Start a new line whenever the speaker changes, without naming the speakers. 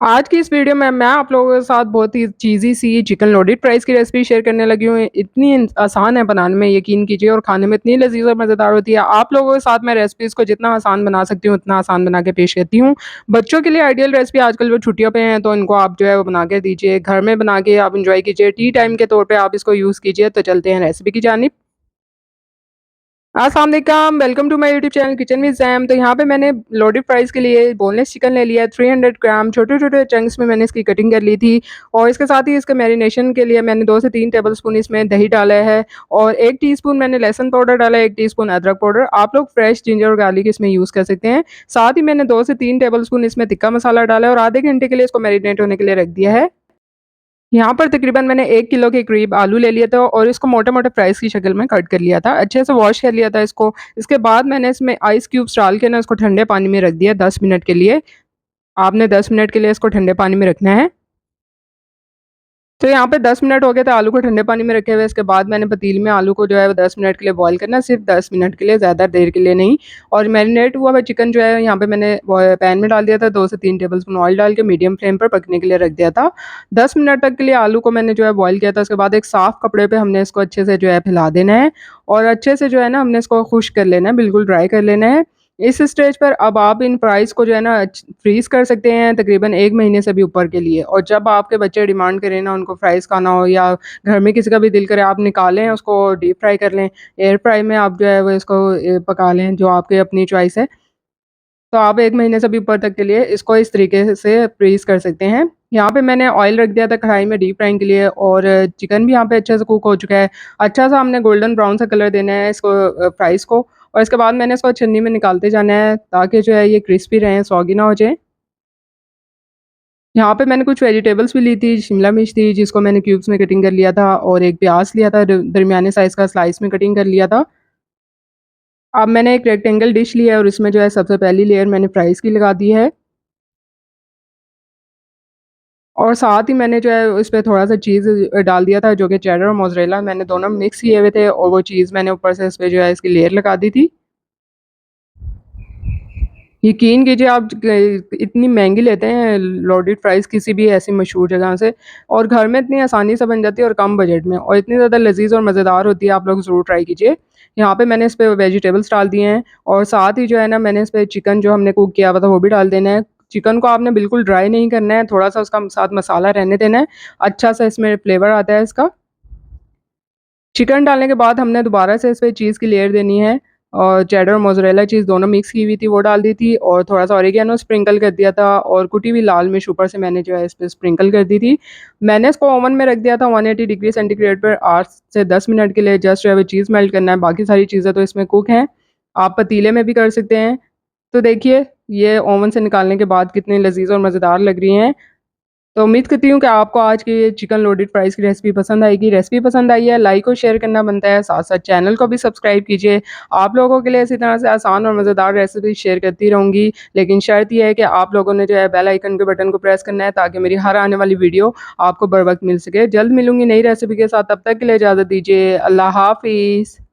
आज की इस वीडियो में मैं आप लोगों के साथ बहुत ही चीज़ी सी चिकन लोडेड फ्राइज़ की रेसिपी शेयर करने लगी हूँ। इतनी आसान है बनाने में, यकीन कीजिए, और खाने में इतनी लज़ीज़ और मज़ेदार होती है। आप लोगों के साथ मैं रेसिपीज़ को जितना आसान बना सकती हूँ, उतना आसान बना के पेश करती हूँ। बच्चों के लिए आइडियल रेसिपी, आजकल वो छुट्टियों पे हैं, तो इनको आप जो है वो बना के दीजिए। घर में बना के आप एन्जॉय कीजिए। टी टाइम के तौर पे आप इसको यूज़ कीजिए। तो चलते हैं रेसिपी की जानिब। अस्सलाम वालेकुम, welcome to my YouTube channel kitchen with Jam. तो यहाँ पे मैंने लोडेड फ्राइज़ के लिए बोनलेस चिकन ले लिया है 300 ग्राम, छोटे-छोटे चंक्स में मैंने इसकी कटिंग कर ली थी। और इसके साथ ही इसके मैरिनेशन के लिए मैंने 2 से 3 टेबलस्पून इसमें दही डाला है और 1 टीस्पून मैंने लहसुन पाउडर डाला है, 1 टीस्पून अदरक पाउडर। आप लोग फ्रेश जिंजर और गार्लिक इसमें यूज़ कर सकते हैं। साथ ही मैंने 2 से 3 टेबलस्पून इसमें तिक्का मसाला डाला है और आधे घंटे के लिए इसको मैरिनेट होने के लिए रख दिया है। यहाँ पर तकरीबन मैंने 1 किलो के करीब आलू ले लिया था और इसको मोटे-मोटे फ्राइज़ की शक्ल में कट कर लिया था। अच्छे से वॉश कर लिया था इसको। इसके बाद मैंने इसमें आइस क्यूब्स डाल के ना इसको ठंडे पानी में रख दिया 10 मिनट के लिए। आपने 10 मिनट के लिए इसको ठंडे पानी में रखना है। तो यहाँ पे 10 मिनट हो गए थे आलू को ठंडे पानी में रखे हुए। इसके बाद मैंने पतीले में आलू को जो है वो 10 मिनट के लिए बॉयल करना है, सिर्फ़ 10 मिनट के लिए, ज़्यादा देर के लिए नहीं। और मैरिनेट हुआ हुआ चिकन जो है यहाँ पे मैंने पैन में डाल दिया था, 2 से 3 टेबलस्पून ऑयल डाल के मीडियम फ्लेम पर पकने के लिए रख दिया था। 10 मिनट तक के लिए आलू को मैंने जो है बॉयल किया था। उसके बाद एक साफ़ कपड़े पे हमने इसको अच्छे से जो है फैला देना है और अच्छे से जो है ना हमने इसको खुश्क कर लेना है, बिल्कुल ड्राई कर लेना है। इस स्टेज पर अब आप इन फ्राइज़ को जो है ना फ्रीज़ कर सकते हैं तकरीबन 1 महीने से भी ऊपर के लिए। और जब आपके बच्चे डिमांड करें ना, उनको फ्राइज़ खाना हो या घर में किसी का भी दिल करे, आप निकालें उसको, डीप फ्राई कर लें। एयर फ्राई में आप जो है वो इसको पका लें, जो आपकी अपनी चॉइस है। तो आप 1 महीने से भी ऊपर तक के लिए इसको इस तरीके से फ्रीज़ कर सकते हैं। यहाँ पे मैंने ऑयल रख दिया था कढ़ाई में डीप फ्राइंग के लिए और चिकन भी यहाँ पे अच्छे से कुक हो चुका है। अच्छा-सा हमने गोल्डन ब्राउन सा कलर देना है इसको, फ्राइज़ को। और इसके बाद मैंने इसको छन्नी में निकालते जाना है ताकि जो है ये क्रिस्पी रहें, सॉगी ना हो जाएँ। यहाँ पे मैंने कुछ वेजिटेबल्स भी ली थी, शिमला मिर्च थी जिसको मैंने क्यूब्स में कटिंग कर लिया था और एक प्याज़ लिया था, दरमियाने साइज़ का स्लाइस में कटिंग कर लिया था। अब मैंने एक रेक्टेंगल डिश ली है और इसमें जो है सबसे पहली लेयर मैंने फ्राइज़ की लगा दी है। और साथ ही मैंने जो है उस पे थोड़ा-सा चीज़ डाल दिया था, जो कि चेडर और मोज़रेला मैंने दोनों मिक्स किए हुए थे और वो चीज़ मैंने ऊपर से इस पे जो है इसकी लेयर लगा दी थी। यकीन कीजिए, आप इतनी महँगी लेते हैं लोडेड फ्राइज़ किसी भी ऐसी मशहूर जगह से, और घर में इतनी आसानी से बन जाती है और कम बजट में, और इतनी ज़्यादा लज़ीज़ और मज़ेदार होती है, आप लोग ज़रूर ट्राई कीजिए। यहाँ पे मैंने इस पे वेजिटेबल्स डाल दिए हैं और साथ ही जो है ना मैंने इस पे चिकन जो हमने कुक किया हुआ था वो भी डाल देना है। चिकन को आपने बिल्कुल ड्राई नहीं करना है, थोड़ा-सा उसका साथ मसाला रहने देना है, अच्छा-सा इसमें फ्लेवर आता है इसका। चिकन डालने के बाद हमने दोबारा से इस पे चीज़ की लेयर देनी है और चेडर और मोज़रेला चीज़ दोनों मिक्स की हुई थी वो डाल दी थी और थोड़ा-सा ऑरिगैनो स्प्रिंकल कर दिया था और कुटी हुई लाल मिर्च ऊपर से मैंने जो है इस पे स्प्रिंकल कर दी थी। मैंने इसको ओवन में रख दिया था 180 डिग्री सेंटीग्रेड पर 8 से 10 मिनट के लिए, जस्ट जो है वो चीज़ मेल्ट करना है, बाकी सारी चीज़ें तो इसमें कुक हैं। आप पतीले में भी कर सकते हैं। तो देखिए, ये ओवन से निकालने के बाद कितनी लज़ीज़ और मज़ेदार लग रही हैं। तो उम्मीद करती हूँ कि आपको आज की ये चिकन लोडेड फ्राइज़ की रेसिपी पसंद आएगी। रेसिपी पसंद आई है, लाइक और शेयर करना बनता है, साथ-साथ चैनल को भी सब्सक्राइब कीजिए। आप लोगों के लिए इसी तरह से आसान और मज़ेदार रेसिपी शेयर करती रहूँगी, लेकिन शर्त ये है कि आप लोगों ने जो है बेल आइकन के बटन को प्रेस करना है ताकि मेरी हर आने वाली वीडियो आपको बर वक़्त मिल सके। जल्द मिलूँगी नई रेसिपी के साथ, तब तक के लिए इजाज़त दीजिए। अल्लाह हाफ़िज़।